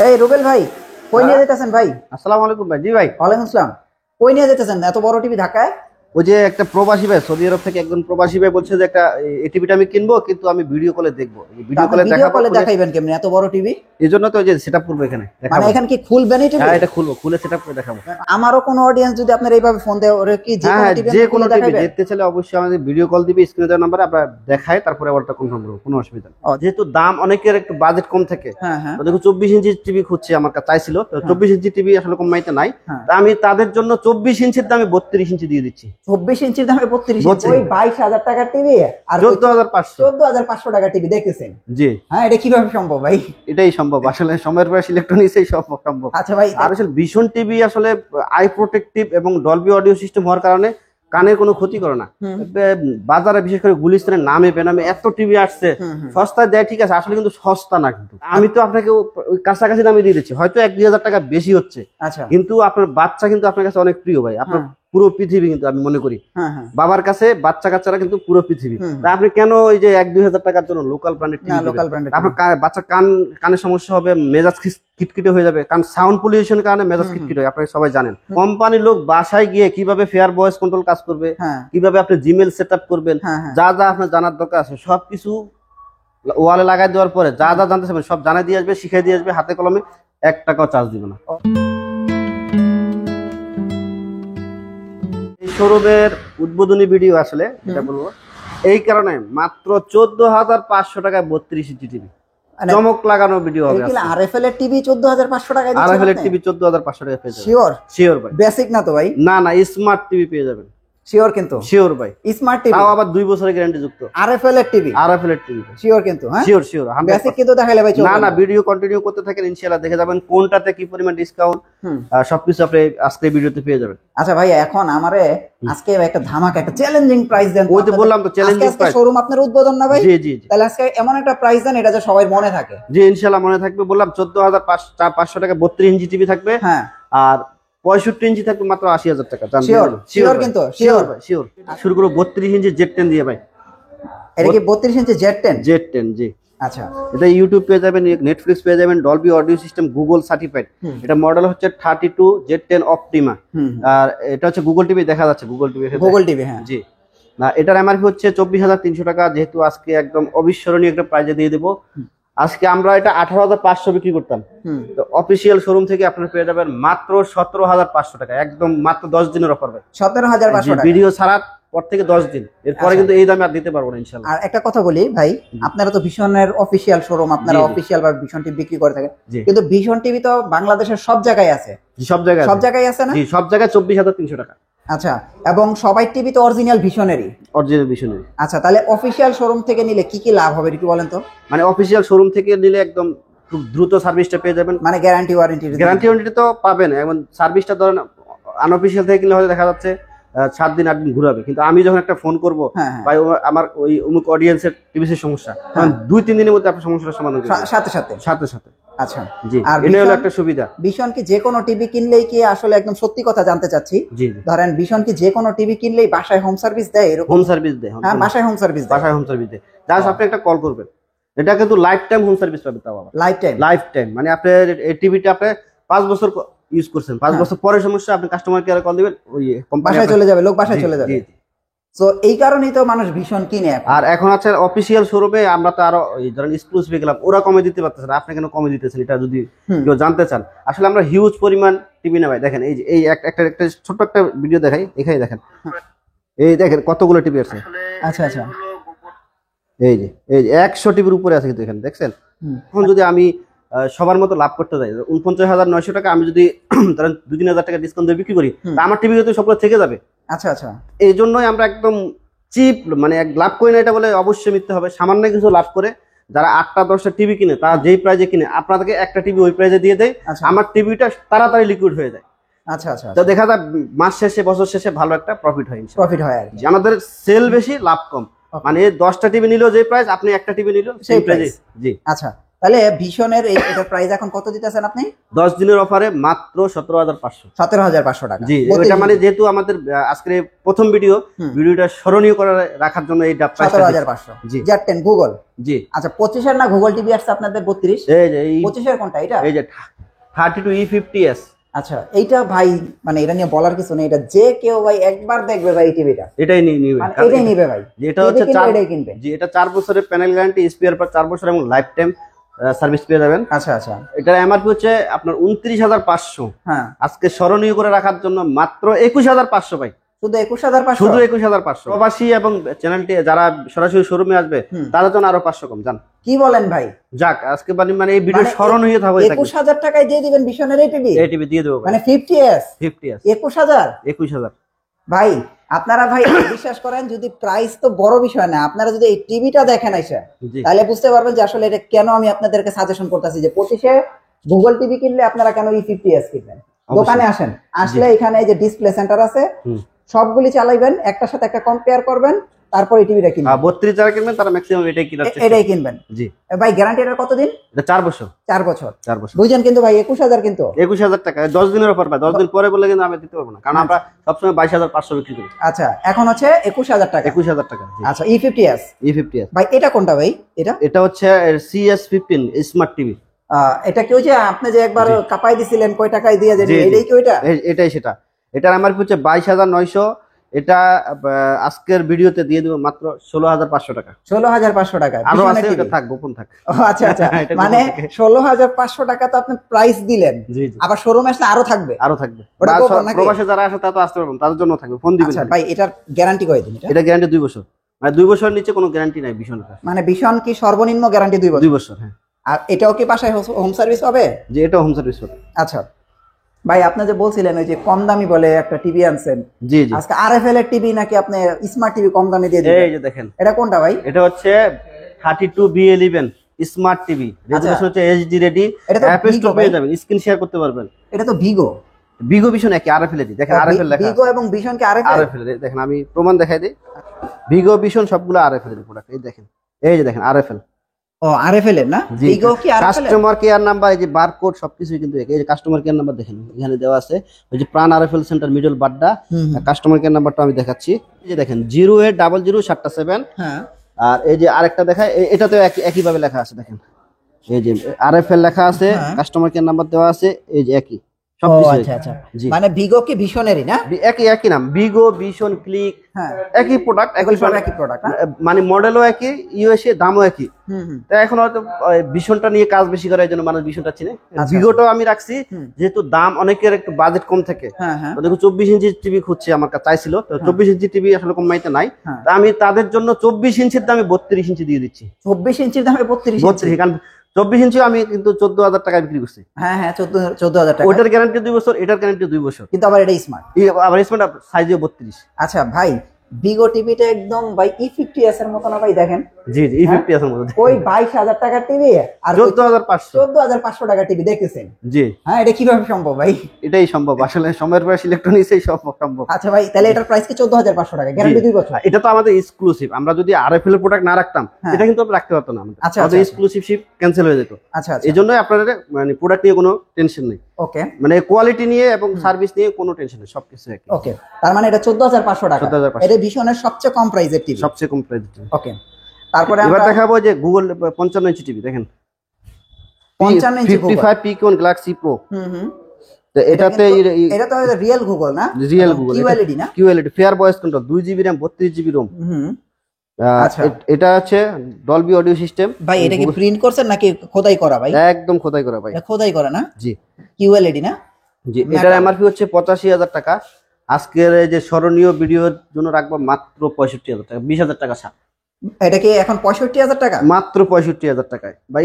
এই রুবেল ভাই, কই নিয়ে যেতেছেন ভাই? আসসালামু আলাইকুম ভাই। জি ভাই, ওয়ালাইকুম আসসালাম। কই নিয়ে যেতেছেন এত বড় টিভি ঢাকায়? ওই যে একটা প্রবাসী ভাই, সৌদি আরব থেকে একজন প্রবাসী ভাই বলছে যে একটা এই টিভিটা আমি কিনবো, কিন্তু আমি ভিডিও কলে দেখবো, তা ভিডিও আপনি কলে ভিডিও দেখাবো। কলে দেখাইবেন কেমনে এত বড় টিভি? এই জন্য তো ওই যে সেটআপ করবো, এখানে মানে দেখাবো। এখানে কি খুলবেন এই টিভি? হ্যাঁ, এটা খুলবো, খুলে সেটআপ করে দেখাবো। আমারও কোনো অডিয়েন্স যদি আপনার এইভাবে ফোন দেয়, ওরে কি যে হ্যাঁ কোনো হ্যাঁ, টিভি যে কোনো খুলে টিভি দেখাইবেন? দেখতে চাইলে অবশ্যই আমাদের ভিডিও কল দিবে, স্ক্রিনে দেওয়ার নাম্বারে আমরা দেখাই, তারপরে অর্ডারটা কনফার্ম করবো, কোনো অসুবিধা নেই। যেহেতু দাম অনেকের একটু বাজেট কম থাকে, হ্যাঁ হ্যাঁ তো দেখো 24 ইঞ্চি টিভি খুঁজছে, আমার কাছে চাইছিল, তো 24 ইঞ্চি টিভি আসলে কমাইতে নাই। হ্যাঁ। তা আমি তাদের জন্য 24 ইঞ্চির দামে 32 ইঞ্চি দিয়ে দিচ্ছি। 24 ইঞ্চির দামে 32 ইঞ্চি, ওই 22,000 টাকার টিভি আর 14,500। 14,500 টাকার টিভি দেখতেছেন? জি, হ্যাঁ, এটা কিভাবে সম্ভব ভাই? এটাই সম্ভব আসলে, সময়ের পর ইলেকট্রনিক্স এই সম্ভব। আচ্ছা ভাই, আর আসলে ভীষণ টিভি আসলে আই প্রোটেক্টিভ এবং ডলবি অডিও সিস্টেম হওয়ার কারণে কানের কোনো ক্ষতি করে না। বাজারে বিশেষ করে গুলিস্তানের নামে বেনামে এত টিভি আসছে, সস্তায় দেয় ঠিক আছে, আসলে কিন্তু সস্তা না। কিন্তু আমি তো আপনাকে ওই কাছাকাছি দামে দিয়ে দিচ্ছি, হয়তো 1-2 হাজার টাকা বেশি হচ্ছে, আচ্ছা কিন্তু আপনার বাচ্চা কিন্তু আপনার কাছে অনেক প্রিয় ভাই। আপনার পুরো পৃথিবী কিন্তু আমি মনে করি হ্যাঁ হ্যাঁ বাবার কাছে বাচ্চা কাচ্চারা কিন্তু পুরো পৃথিবী। তা আপনি কেন ওই যে 1-2 হাজার টাকার জন্য লোকাল ব্র্যান্ডের না, টিভি? লোকাল ব্র্যান্ডের আপনার বাচ্চা কানের সমস্যা হবে, মেজাজ খিটখিটে হয়ে যাবে, কারণ সাউন্ড পলিউশনের কারণে মেজাজ খিটখিটে হয়, আপনারা সবাই জানেন। কোম্পানির লোক বাসায় গিয়ে কিভাবে ফেয়ার ভয়েস কন্ট্রোল কাজ করবে, হ্যাঁ কিভাবে আপনি জিমেল সেট আপ করবেন, হ্যাঁ হ্যাঁ। যা যা আপনার জানার দরকার আছে সবকিছু ওয়ালে লাগাই দেওয়ার পরে যা যা জানতে চাবেন সব জানাই দিয়ে আসবে, শিখাই দিয়ে আসবে, হাতে কলমে 1 টাকাও চার্জ দিবে না। এই শোরুমের উদ্বোধনী ভিডিও আসলে যেটা বলবো, এই কারণে মাত্র 14,500 টাকায় 32 ইঞ্চি টিভি, মানে চমক লাগানো ভিডিও হবে। আরএফএল এর টিভি 14,500 টাকায় দিচ্ছেন? আরএফএল এর টিভি 14,500 টাকায় পেয়ে যাবেন। শিওর? শিওর ভাই। বেসিক না তো ভাই? না না, স্মার্ট টিভি পেয়ে যাবেন। শিওর কিন্তু? শিওর ভাই, স্মার্ট টিভি, তাও আবার 2 বছরের গ্যারান্টি যুক্ত। আরএফএল এর টিভি আরএফএল এর টিভি শিওর কিন্তু? হ্যাঁ শিওর শিওর। বেসিক কিন্তু দেখাইলে ভাই চলবে না না, ভিডিও কন্টিনিউ করতে থাকেন, ইনশাআল্লাহ দেখে যাবেন কোনটাতে কি পরিমাণ ডিসকাউন্ট, সবকিছু আপনি আজকে ভিডিওতে পেয়ে যাবেন। আচ্ছা ভাই, এখন আমারে আজকে একটা ধামাকা, একটা চ্যালেঞ্জিং প্রাইস দেন। ওই তো বললাম তো, চ্যালেঞ্জিং প্রাইস। শোরুম আপনার উদ্বোধন না ভাই? জি জি জি। তাহলে আজকে এমন একটা প্রাইস দেন এটা যে সবাই মনে থাকে। জি ইনশাআল্লাহ মনে থাকবে। বললাম 14,500 টাকা 32 ইঞ্চি টিভি থাকবে, হ্যাঁ, আর 65 ইঞ্চি থাকবে মাত্র 80,000 টাকা। শিওর? শিওর কিন্তু? শিওর ভাই শিওর। শুরু করব 32 ইঞ্চি Z10 দিয়ে ভাই। এটা কি 32 ইঞ্চি Z10? Z10 জি। আচ্ছা, এটা ইউটিউব পেয়ে যাবেন, নেটফ্লিক্স পেয়ে যাবেন, Dolby audio system Google certified. এটা মডেল হচ্ছে 32 Z10 অপটিমা। আর এটা হচ্ছে গুগল টিভি, দেখা যাচ্ছে গুগল টিভি। গুগল টিভি, হ্যাঁ জি। না, এটার এমআরপি হচ্ছে 24,300 টাকা, যেহেতু আজকে একদম অবিস্মরণীয় একটা প্রাইজে দিয়ে দেবো। আজকে আমরা এটা 18,500 বিক্রি করতাম, তো অফিসিয়াল শোরুম থেকে আপনারা পেয়ে যাবেন মাত্র 17,500 টাকা, একদম মাত্র 10 দিনের অফার ভাই। 17,500 টাকা ভিডিও ছাড়ার পর থেকে 10 দিন, এরপরে কিন্তু এই দামে আর দিতে পারবো না ইনশাআল্লাহ। আর একটা কথা বলি ভাই, আপনারা তো ভীষণের অফিসিয়াল শোরুম, আপনারা জি, জি। অফিসিয়াল ভাবে ভীষণ টিভি বিক্রি করে থাকেন, জি। কিন্তু ভীষণ টিভি তো বাংলাদেশের সব জায়গায় আছে। জি, সব জায়গায় সব জায়গায় আছে না? জি, সব জায়গায় 24,300 টাকা। আচ্ছা, এবং সবাই টিভি তো অরিজিনাল ভীষণেরই? অরিজিনাল বিষয় নেই। আচ্ছা, তাহলে অফিসিয়াল শোরুম থেকে নিলে কি কি লাভ হবে একটু বলেন তো? মানে অফিসিয়াল শোরুম থেকে নিলে একদম খুব দ্রুত সার্ভিসটা পেয়ে যাবেন। মানে গ্যারান্টি ওয়ারেন্টি? গ্যারান্টি ওয়ারেন্টি তো পাবেন, এবং সার্ভিসটা ধরেন আনঅফিসিয়াল থেকে কিনলে হয়তো দেখা যাচ্ছে 7 দিন 8 দিন ঘুরাবে, কিন্তু আমি যখন একটা ফোন করবো, হ্যাঁ, হ্যাঁ। ভাই আমার ওই অমুক অডিয়েন্সের টিভিসির সমস্যা, তখন 2-3 দিনের মধ্যে আপনার সমস্যার সমাধান করে দেবে। সাথে সাথে? সাথে সাথে। আচ্ছা। জি, আর এটা হলো একটা সুবিধা। ভীষণ কি যে কোনো টিভি কিনলেই কি, আসলে একদম সত্যি কথা জানতে চাচ্ছি, জি জি, ধরেন ভীষণ কি যে কোনো টিভি কিনলেই বাসায় হোম সার্ভিস দেয় এরকম? হোম সার্ভিস দেয়। হ্যাঁ, বাসায় হোম সার্ভিস দেয়। বাসায় হোম সার্ভিস দেয়, জাস্ট আপনি একটা কল করবেন, এটা কিন্তু লাইফ টাইম হোম সার্ভিস পাবেন। তাও আবার লাইফ টাইম? লাইফ টাইম মানে আপনার এই টিভিটা আপনি 5 বছর ইউজ করছেন, 5 বছর পরে সমস্যা, আপনি কাস্টমার কেয়ারে কল দিবেন, ওই বাসায় চলে যাবে, লোক বাসায় চলে যাবে। তো এই কারণেই তো মানুষ ভীষণ কিনে এখন। আর এখন আছে অফিসিয়াল শোরুমে, আমরা তো আরো ধরেন এক্সক্লুসিভ গেলাম, ওরা কমে দিতে পারতেছে না, আপনি কেন কমে দিতেছেন এটা যদি কেউ জানতে চান। আসলে আমরা হিউজ পরিমাণ টিভি না ভাই, দেখেন এই যে এই একটা ছোট্ট একটা ভিডিও দেখাই, এখানে দেখেন, এই দেখেন কতগুলো টিভি আছে। আচ্ছা আচ্ছা, এই যে 100 টিভির উপরে আছে কিন্তু এখানে দেখছেন। এখন যদি আমি সবার মতো লাভ করতে যাই 49,900 টাকা, আমি যদি ধরেন 2-3 হাজার টাকা ডিসকাউন্ট দিয়ে বিক্রি করি, তা আমার টিভি তো সবগুলো থেকে যাবে। আচ্ছা আচ্ছা, এই জন্যই আমরা একদম চিপ, মানে লাভ করি না এটা বলে অবশ্যই মিথ্যে হবে, সামান্য কিছু লাভ করে যারা 8টা-10টা টিভি কিনে, তারা যেই প্রাইজে কিনে আপনাদেরকে একটা টিভি ওই প্রাইজে দিয়ে দেয়। আমার টিভিটা তাড়াতাড়ি লিকুইড হয়ে যায়। আচ্ছা আচ্ছা, তো দেখা যায় মাস শেষে বছর শেষে ভালো একটা প্রফিট হয়। প্রফিট হয় আর কি। আমাদের সেল বেশি লাভ কম, মানে 10টা টিভি নিলেও যে প্রাইস, আপনি একটা টিভি নিলেও সেই প্রাইজে। জি আচ্ছা, তাহলে ভীষণের এটার প্রাইস এখন কত দিতেছেন আপনি? 10 দিনের অফারে মাত্র 17,500। 17,500 টাকা। জি, এটা মানে যেহেতু আমাদের আজকের এই প্রথম ভিডিওটা স্মরণীয় করে রাখার জন্য এই 17,500। জি Z10 গুগল। জি আচ্ছা 25 এর না গুগল টিভি আসছে আপনাদের 32? এই যে 25 এর কোনটা এটা? এই যে 32E50s। আচ্ছা এইটা ভাই মানে এটা নিয়ে বলার কিছু নেই, এটা যে কেউ ভাই একবার দেখবে ভাই এই টিভিটা এটাই নিবে, মানে এটাই নিবে ভাই। যেটা হচ্ছে 4 বছরের প্যানেল গ্যারান্টি, স্পেয়ার পার্ট 4 বছর এবং লাইফ টাইম সার্ভিস পেয়ে যাবেন। আচ্ছা আচ্ছা, এটার এমআরপি হচ্ছে আপনার 29,500। হ্যাঁ আজকে স্মরণীয় করে রাখার জন্য মাত্র 21,500 ভাই। শুধু 21,500? শুধু 21,500। প্রবাসী এবং চ্যানেলটি যারা সরাসরি শোরুমে আসবে তাদের জন্য আরো 500 কম। জান কি বলেন ভাই? যাক আজকে মানে এই ভিডিও স্মরণীয় থাকবে। 21,000 টাকায় দিয়ে দিবেন ভীষণের এই টিভি? এই টিভি দিয়ে দেবো মানে 50s 21,000? 21,000 ভাই আপনারা ভাই বিশ্বাস করেন, যদি প্রাইস তো বড় বিষয় না, আপনারা যদি এই টিভিটা দেখেন আইসা তাহলে বুঝতে পারবেন যে আসলে এটা কেন আমি আপনাদেরকে সাজেশন করতেছি যে 25-এ গুগল টিভি কিনলে আপনারা কেন E50s কিনবেন। দোকানে আসেন, আসলে এখানে এই যে ডিসপ্লে সেন্টার আছে, সবগুলি চালাইবেন, একটার সাথে একটা কম্পেয়ার করবেন, তারপর এই টিভিটা কিনবেন। 32 যারা কিনবেন তারা ম্যাক্সিমাম এটাই কিনবেন। জি ভাই গ্যারান্টি এটা কতদিন? এটা 4 বছর। 4 বছর। 4 বছর বুঝছেন কিন্তু ভাই 21,000 কিন্তু 21,000 টাকা 10 দিনের অফার পাই। 10 দিন পরে বললে কিন্তু আমি দিতে পারবো না, কারণ আমরা সবসময় 22,500 বিক্রি করি। আচ্ছা এখন হচ্ছে 21,000 টাকা। 21,000 টাকা। আচ্ছা E50s। E50s ভাই এটা কোনটা ভাই? এটা হচ্ছে CS15 স্মার্ট টিভি। এটা কি ওই যে আপনি যে একবার কাপাই দিছিলেন কয় টাকায় দিয়ে দেন, এটাই কি ওইটা? এটাই সেটা। এটার এমআরপি হচ্ছে 22,900। এটা আজকের ভিডিওতে দিয়ে দেব মাত্র 16,500 টাকা। 16,500 টাকা। আরো আছে, এটা থাক, গোপন থাক। আচ্ছা আচ্ছা, মানে 16,500 টাকা তো আপনি প্রাইস দিলেন, আবার শোরুমে আসলে আরো থাকবে? আরো থাকবে। প্রবাসে যারা আসে তারা তো আসতে পারবেন, তাদের জন্য থাকবে, ফোন দিবেন। আচ্ছা ভাই এটার গ্যারান্টি কয়দিন? এটা গ্যারান্টি 2 বছর। মানে 2 বছরের নিচে কোনো গ্যারান্টি নাই ভীষণ। মানে ভীষণ কি সর্বনিম্ন গ্যারান্টি 2 বছর? 2 বছর, হ্যাঁ। আর এটাও কি পাশে হোম সার্ভিস হবে? যে এটা হোম সার্ভিস হবে। আচ্ছা ভাই আপনি যে বলছিলেন ওই যে কম দামি বলে একটা টিভি আনছেন, জি জি, আজকে আরএফএল এর টিভি নাকি আপনি স্মার্ট টিভি কম দামে দিয়ে দিবেন? এই যে দেখেন, এটা কোনটা ভাই? এটা হচ্ছে 32B11 স্মার্ট টিভি। রেজোলিউশন হচ্ছে এইচডি রেডি, অ্যাপ স্টোর পেয়ে যাবেন, স্ক্রিন শেয়ার করতে পারবেন। এটা তো ভিগো ভিশন একই, আরএফএল এর। দেখেন আরএফএল লেখা, ভিগো এবং ভিশন কি আরএফএল? দেখেন আমি প্রমাণ দেখাই দিই। ভিগো ভিশন সবগুলো আরএফএল এর প্রোডাক্ট। এই দেখেন, এই যে দেখেন আরএফএল। ও আরএফএল এর না? ভিগো কি আরএফএল? কাস্টমার কেয়ার নাম্বার, এই যে বারকোড সবকিছুই কিন্তু এই যে কাস্টমার কেয়ার নাম্বার দেখেন এখানে দেওয়া আছে। ওই যে প্রাণ RFL centre middle Badda, customer care নাম্বারটা আমি দেখাচ্ছি। এই যে দেখেন 0800 হ্যাঁ। আর এই যে আরেকটা দেখায়, এটাতেও একই ভাবে লেখা আছে। দেখেন এই যে আরএফএল লেখা আছে, কাস্টমার কেয়ার নাম্বার দেওয়া আছে, এই যে একই সবকিছু। আচ্ছা আচ্ছা, মানে ভিগো কি ভিশনেরই না? একই নাম, ভিগো ভিশন ক্লিক, একই প্রোডাক্ট, একই প্রোডাক্ট। মানে মডেলও একই, ইউএসএ দামও একই। তাই এখন হয়তো ভিশনটা নিয়ে কাজ বেশি করে, এই জন্য মানুষ ভিশনটা চিনে। ভিগোটাও আমি রাখছি যেহেতু দাম অনেকের একটু বাজেট কম থাকে। দেখো 24 ইঞ্চি টিভি খুঁজছে, আমার কাছে চাইছিল, তো 24 ইঞ্চি টিভি আসলে কমাইতে নাই। তা আমি তাদের জন্য 24 ইঞ্চির দামে 32 ইঞ্চি দিয়ে দিচ্ছি। 24 ইঞ্চির দামে 32? কারণ 24 ইঞ্চি আমি কিন্তু 14,000 টাকায় বিক্রি করছি। হ্যাঁ হ্যাঁ, 14,000 টাকা। ওটার গ্যারান্টি 2 বছর, এটার গ্যারান্টি 2 বছর। কিন্তু আবার এটা স্মার্ট, আবার স্মার্ট সাইজও 32। আচ্ছা ভাই ভিগো টিভিটা একদম ভাই E50s এর মতো না ভাই? দেখেন জি জি, E50s এর মতো। ওই 22,000 টাকার টিভি আর 14,500 টাকার টিভি দেখতেছেন? জি হ্যাঁ, এটা কিভাবে সম্ভব ভাই? এটাই সম্ভব, আসলে সময়ের পর ইলেকট্রনিক্সই সম্ভব। আচ্ছা ভাই তাহলে এটার প্রাইস কি 14,500 টাকা, গ্যারান্টি 2 বছর? এটা তো আমাদের এক্সক্লুসিভ। আমরা যদি আরএফএল এর প্রোডাক্ট না রাখতাম এটা কিন্তু আমরা রাখতে পারতাম না। আমাদের এক্সক্লুসিভশিপ ক্যান্সেল হয়ে যেত। আচ্ছা আচ্ছা, এজন্যই আপনাদের মানে প্রোডাক্ট নিয়ে কোনো টেনশন নেই। ওকে, মানে কোয়ালিটি নিয়ে এবং সার্ভিস নিয়ে কোনো টেনশন নেই, সবকিছু একই। ওকে, তার মানে এটা 14,500 টাকা। 14,500 এটা ভীষণের সবচেয়ে কম প্রাইসের টিভি, সবচেয়ে কম প্রাইসের টিভি। ওকে, তারপরে এবার দেখাবো যে গুগল 55 ইঞ্চি টিভি। দেখেন 55 ইঞ্চি 55 পিকন গ্যালাক্সি প্রো। তো এটাতে এটা তো রিয়েল গুগল না? রিয়েল গুগল, কিউএলইডি না? QLED, fair voice control, 2GB RAM 32GB ROM। আচ্ছা, এটা আছে ডলবি অডিও সিস্টেম। ভাই এটা কি প্রিন্ট করছেন নাকি খোদাই করা ভাই? একদম খোদাই করা ভাই। এটা খোদাই করা না? জি, কিউএলইডি না? জি, এটার এমআরপি হচ্ছে 85,000 টাকা। আজকের এই যে স্মরণীয় ভিডিওর জন্য রাখবো মাত্র 65,000 টাকা, 20,000 টাকা ছাড়। এটা কি এখন 65,000 টাকা? মাত্র 65,000 টাকায় ভাই।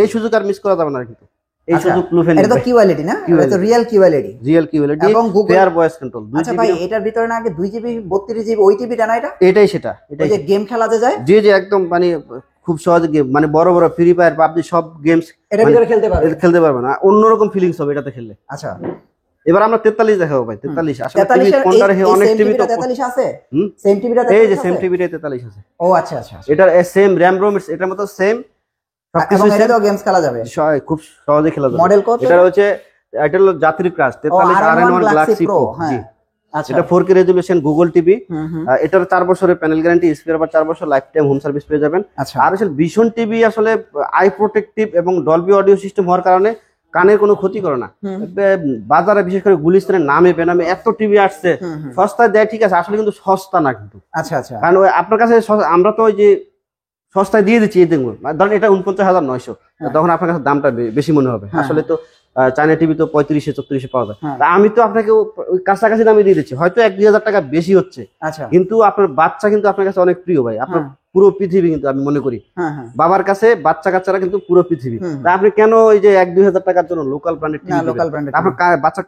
এই সুযোগ আর মিস করা যাবে না কিন্তু। এই সুযোগ লুফে নিন। এটা তো কিউএলইডি না? এটা তো রিয়েল কিউএলইডি। রিয়েল কিউএলইডি এবং ফেয়ার ভয়েস কন্ট্রোল। আচ্ছা ভাই এটার ভিতরে না আগে 2GB 32GB ওই টিভিটা না এটা? এটাই সেটা, এটাই যে গেম খেলাতে যায়। জি জি, একদম মানে খুব সহজে গেম, মানে বড় বড় ফ্রি ফায়ার পাবজি সব গেমস এটার ভিতরে খেলতে পারবে না, অন্যরকম ফিলিংস হবে এটাতে খেললে। আচ্ছা এবার আমরা 43 দেখাবো ভাই। 43 আসলে টিভি কোনটার হে অনেক টিভি তো 43 আছে। সেম টিভিটা এই যে সেম টিভিটাই 43 আছে। ও আচ্ছা আচ্ছা, এটা সেম র‍্যাম রোম, এটার মতো সেম এবং এটাতেও গেমস খেলা যাবে, খুব সহজে খেলা যাবে। মডেল কত? এটা হলো জাতির ক্রাশ 43 R1 Galaxy Pro। জি আচ্ছা, এটা 4K রেজোলিউশন গুগল টিভি। এটার 4 বছরের প্যানেল গ্যারান্টি, স্পেয়ার পার্ট 4 বছর, লাইফ টাইম হোম সার্ভিস পেয়ে যাবেন। আর আসলে ভিশন টিভি আসলে আই প্রোটেক্টিভ এবং ডলবি অডিও সিস্টেম হওয়ার কারণে কানের কোনো ক্ষতি করে না। বাজারে বিশেষ করে গুলিস্তানের নামে বেনামে এত টিভি আসছে, সস্তায় দেয় ঠিক আছে, আসলে কিন্তু সস্তা না কিন্তু। আচ্ছা আচ্ছা, কারণ ওই আপনার কাছে আমরা তো ওই যে সস্তায় দিয়ে দিচ্ছি, এই দেখুন ধরেন এটা 49,900, তখন আপনার কাছে দামটা বেশি মনে হবে। আসলে তো চায়না টিভি তো 35-34 পাওয়া যায়, তা আমি তো আপনাকে ওই কাছাকাছি দামে দিয়ে দিচ্ছি, হয়তো 1-2 হাজার টাকা বেশি হচ্ছে, কিন্তু আপনার বাচ্চা কিন্তু আপনার কাছে অনেক প্রিয় ভাই, আপনার পুরো পৃথিবী কিন্তু আমি মনে করি বাবার কাছে বাচ্চা কাচ্চারা কিন্তু পুরো পৃথিবী। তা আপনি কেন ওই যে 1-2 হাজার টাকার জন্য লোকাল ব্র্যান্ডের টিভি, আপনার বাচ্চা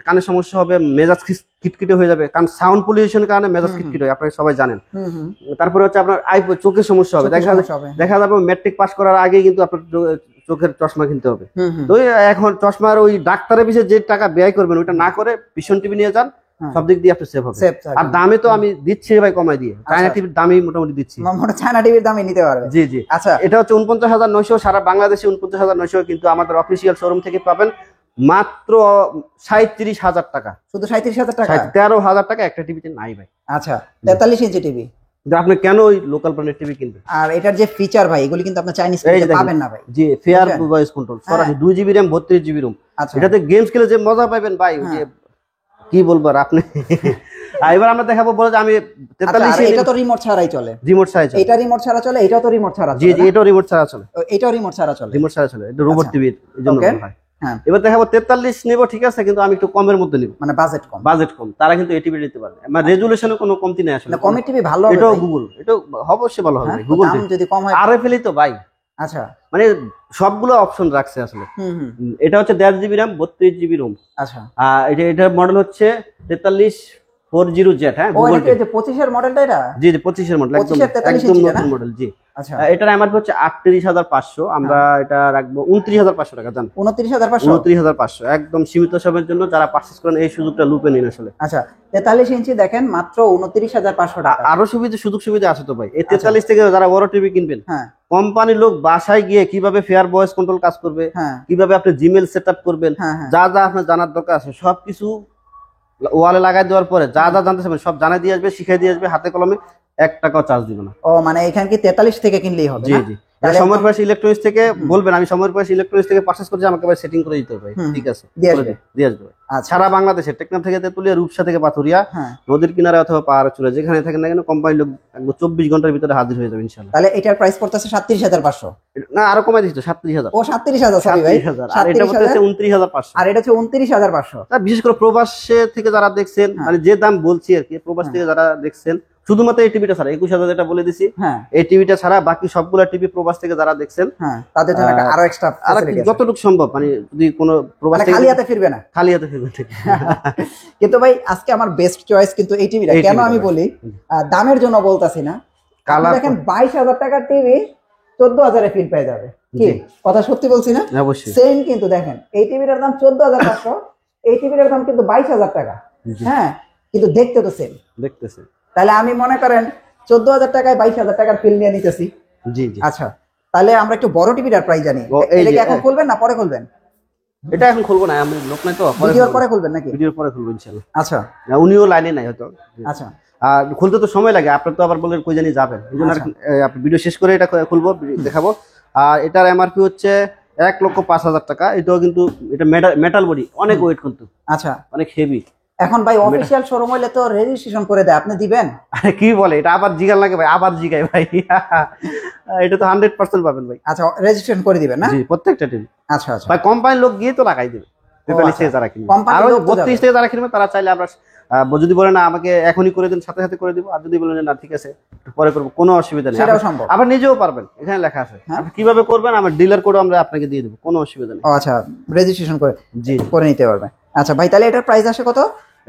কানের সমস্যা হবে, মেজাজ খিটখিটে হয়ে যাবে, কারণ সাউন্ড পলিউশনের কারণে মেজাজ খিটখিটে হয়, আপনারা সবাই জানেন। তারপরে হচ্ছে আপনার চোখের সমস্যা হবে, দেখা যাবে ম্যাট্রিক পাস করার আগে কিন্তু আপনার চোখের চশমা কিনতে হবে। তো এখন চশমার ওই ডাক্তারের পিছনে যে টাকা ব্যয় করবেন ওইটা না করে ভিশন টিভি নিয়ে যান, সব দিক দিয়ে আপনি সেভ হবে। আর দামে তো আমি দিচ্ছি ভাই কমাই দিয়ে, চায়না টিভির দামই মোটামুটি দিচ্ছি, চায়না টিভির দামে নিতে পারবে। জি জি। আচ্ছা এটা হচ্ছে 49,900, সারা বাংলাদেশে 49,900, কিন্তু আমাদের অফিসিয়াল শোরুম থেকে পাবেন মাত্র 37,000 টাকা। শুধু 37,000 টাকা? 13,000 টাকা একটা টিভিতে নাই ভাই। আচ্ছা 43 ইঞ্চি টিভি, আপনি কেন ওই লোকাল ব্র্যান্ডের টিভি কিনবেন? আর এটার যে ফিচার ভাই এগুলি কিন্তু আপনি চাইনিজ পাবেন না ভাই। জি ফেয়ার ভয়েস কন্ট্রোল, সরাসরি 2 জিবি র‍্যাম 32 জিবি রোম। এটাতে গেমস খেলে যে মজা পাবেন ভাই, ওই যে কি বলবো আর আপনি। এবার আমরা দেখাবো, বলে যে আমি 43, এটা তো রিমোট ছাড়াই চলে, রিমোট ছাড়াই চলে, এটা রিমোট ছাড়া চলে, এটাও তো রিমোট ছাড়া চলে। জি জি এটাও রিমোট ছাড়া চলে, এটাও রিমোট ছাড়া চলে, রিমোট ছাড়া চলে, এটা রোবট টিভির জন্য হয়। এবার দেখাবো 43 নেব, ঠিক আছে, কিন্তু আমি একটু কমের মধ্যে নিব, মানে বাজেট কম, তারা কিন্তু এই টিভি নিতে পারবে, মানে রেজুলেশনে কোনো কমতি নেই আসলে। কমের টিভি ভালো হবে, এটাও গুগল, এটা অবশ্যই ভালো হবে গুগল দাম যদি কম হয়। আরএফএলই তো ভাই। আচ্ছা মানে সবগুলো অপশন রাখছে আসলে। এটা হচ্ছে 1.5 জিবি র‍্যাম 32 জিবি রোম। আচ্ছা এটা মডেল হচ্ছে 4340Z। হ্যাঁ গুগল এটা যে 25 এর মডেলটা, এটা জি জি 25 এর মডেল, একদম নতুন মডেল। জি আচ্ছা এটার এমআরপি হচ্ছে 38,500, আমরা এটা রাখবো 29,500 টাকা। জান 29,500 একদম সীমিত সময়ের জন্য, যারা পারচেজ করেন এই সুযোগটা লুপে নিন আসলে। আচ্ছা 43 ইঞ্চি দেখেন মাত্র 29,500 টাকা। আরো সুযোগ সুবিধা আছে তো ভাই এই 43 থেকে, যারা বড় টিভি কিনবেন, কোম্পানির লোক বাসায় গিয়ে কিভাবে ফেয়ার ভয়েস কন্ট্রোল কাজ করবে, কিভাবে আপনি জিমেইল সেটআপ করবেন, যা যা আপনার জানার দরকার আছে সবকিছু ওয়ালে লাগাই দেওয়ার পরে যা যা জানতে চাবেন সব জানাই দিয়ে আসবে, শিখাই দিয়ে আসবে, হাতে কলমে 1 টাকাও চার্জ দিবে না। ও মানে এখান কি 43 থেকে কিনলেই হবে? জি জি সময়ের পাশে ইলেকট্রনিক্স থেকে বলবেন, আমি সময়ের পাশে ইলেকট্রনিক্স থেকে পারচেজ করছি, আমাকে ভাই সেটিং করে দিতে হবে। ঠিক আছে দিয়ে আসবে। সারা বাংলাদেশে টেকনাফ থেকে তেতুলিয়া, রূপসা থেকে পাথুরিয়া, নদীর কিনারে অথবা পাহাড় চূড়া যেখানে থাকেন না কেন, কোম্পানির লোক 24 ঘন্টার ভিতরে হাজির হয়ে যাবে ইনশাআল্লাহ। তাহলে এটার প্রাইস পড়তেছে 37,500 না আরো কমাই দিচ্ছি 37,000। ও 37,000 সরি ভাই, আর এটা হচ্ছে 29,500, আর এটা হচ্ছে 29,500। বিশেষ করে প্রবাসে থেকে যারা দেখছেন, মানে যে দাম বলছি আর কি, প্রবাস থেকে যারা দেখছেন, শুধুমাত্র এই টিভিটা ছাড়া 21,000 যেটা বলে দিছি, এই টিভিটা ছাড়া বাকি সবগুলা টিভি প্রবাস থেকে যারা দেখছেন তাদের জন্য আরো এক্সট্রা যতটুকু সম্ভব, মানে যদি কোনো প্রবাস থেকে খালি হাতে ফিরবে না, খালি হাতে ফিরবে। কিন্তু ভাই আজকে আমার বেস্ট চয়েস কিন্তু এই টিভিটা। কেন আমি বলি, দামের জন্য বলতাছি না, দেখেন 22,000 টাকার টিভি 14,000 এ ফিল পেয়ে যাবে। কি কথা সত্যি বলছি না? অবশ্যই সেম কিন্তু দেখেন এই টিভিটার দাম 14,500, এই টিভিটার দাম কিন্তু 22,000 টাকা। হ্যাঁ কিন্তু দেখতে তো সেম, দেখতেছে। তাহলে আমি মনে করেন 14,000 টাকায় 22,000 টাকার ফিল নিয়ে নিতেছি। জি জি আচ্ছা তাহলে আমরা একটু বড় টিভিটার প্রাইস জানি। এটা কি এখন খুলবেন না পরে খুলবেন? এটা এখন খুলবো না, আমি লোক নাই তো, ভিডিওর পরে খুলবেন নাকি? ভিডিওর পরে খুলবো ইনশাআল্লাহ। আচ্ছা উনিও লাইনে নাই হয়তো। আচ্ছা আর খুলতে তো সময় লাগে, আপনার তো আবার বলেন কই জানি যাবেন, এইজন্য আপনি ভিডিও শেষ করে এটা খুলবো, দেখাবো। আর এটার এমআরপি হচ্ছে 1,05,000 টাকা। এটাও কিন্তু এটা মেটাল বডি, অনেক ওয়েট কিন্তু। আচ্ছা অনেক হেভি। এখন ভাই অফিশিয়াল শোরুম হইলে তো রেজিস্ট্রেশন করে দেয়, আপনি দিবেন? আরে কি বলে, এটা আবার জিগাল লাগে ভাই, আবার জিগাই ভাই। এটা তো 100% পাবেন ভাই। আচ্ছা রেজিস্ট্রেশন করে দিবেন না? জি প্রত্যেকটা টিভি। আচ্ছা আচ্ছা ভাই কোম্পানির লোক গিয়ে তো লাগাই দেবে। 43 থেকে যারা কিনবে, আর 32 থেকে যারা কিনবে তারা চাইলে আমরা যদি বলেন আমাকে এখনই করে দিন, সাথে সাথে করে দিব, আর যদি বলেন না ঠিক আছে পরে করবো, কোনো অসুবিধা নেই, সেটাও সম্ভব। আবার নিজেও পারবেন, এখানে লেখা আছে আপনি কিভাবে করবেন, আমার ডিলার কোড আমরা আপনাকে দিয়ে দেব, কোনো অসুবিধা নেই। আচ্ছা রেজিস্ট্রেশন করে জি করে নিতে পারবেন। আচ্ছা ভাই তাহলে এটার প্রাইস আসে কত?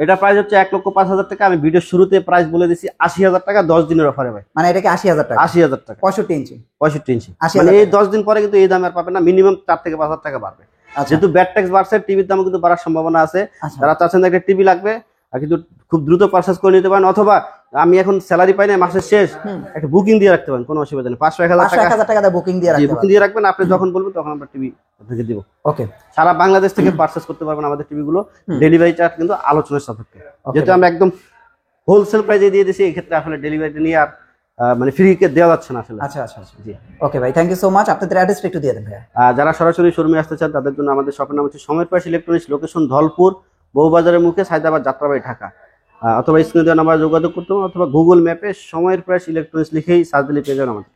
এটা প্রাইস হচ্ছে 1,05,000 টাকা। আমি ভিডিওর শুরুতে প্রাইস বলে দিছি 80,000 টাকা 10 দিনের অফারে ভাই। মানে এটা কি 80,000 টাকা? 80,000 টাকা 65 ইঞ্চি 65 ইঞ্চি, মানে এই 10 দিন পরে কিন্তু এই দামে আর পাবেন না, মিনিমাম 4 থেকে 5,000 টাকা বাড়বে। যেহেতু ব্যাট ট্যাক্স বাড়ছে, টিভির দামও কিন্তু বাড়ার সম্ভাবনা আছে। যারা চাচ্ছেন একটা টিভি লাগবে কিন্তু খুব দ্রুত পারচেজ করে নিতে পারেন, অথবা আমি এখন স্যালারি পাই না, মাসের শেষ, একটা বুকিং দিয়ে রাখতে পারেন, কোনো অসুবিধা নেই। 500-1000 টাকা বুকিং দিয়ে রাখতে বুকিং দিয়ে রাখবেন, আপনি যখন বলবেন তখন আমরা টিভি আপনাকে দিব। ওকে, সারা বাংলাদেশ থেকে পারচেজ করতে পারবেন আমাদের টিভি গুলো। ডেলিভারি চার্জ কিন্তু আলোচনার সাপেক্ষে, যেহেতু আমরা একদম হোলসেল প্রাইসে দিয়ে দিছি, এই ক্ষেত্রে আসলে ডেলিভারি নিয়ে আর মানে ফ্রি কে দেওয়া যাচ্ছে না আসলে। আচ্ছা আচ্ছা জি, ওকে ভাই, থ্যাংক ইউ সো মাচ। আপনাদের অ্যাড্রেসটা একটু দিয়ে দেন ভাই। যারা সরাসরি শোরুমে আসতে চান তাদের জন্য আমাদের শপের নাম হচ্ছে সময়ের প্রাইস ইলেকট্রনিক্স, লোকেশন ধলপুর, বউবাজারের মুখে, সায়দাবাদ, যাত্রাবাড়ি, ঢাকা। অথবা স্ক্রিনে দেওয়া নাম্বারে যোগাযোগ করতে হবে, অথবা গুগল ম্যাপে সময়ের প্রাইস ইলেকট্রনিক্স লিখেই সার্চ দিলে পেয়ে যাবেন আমাদের।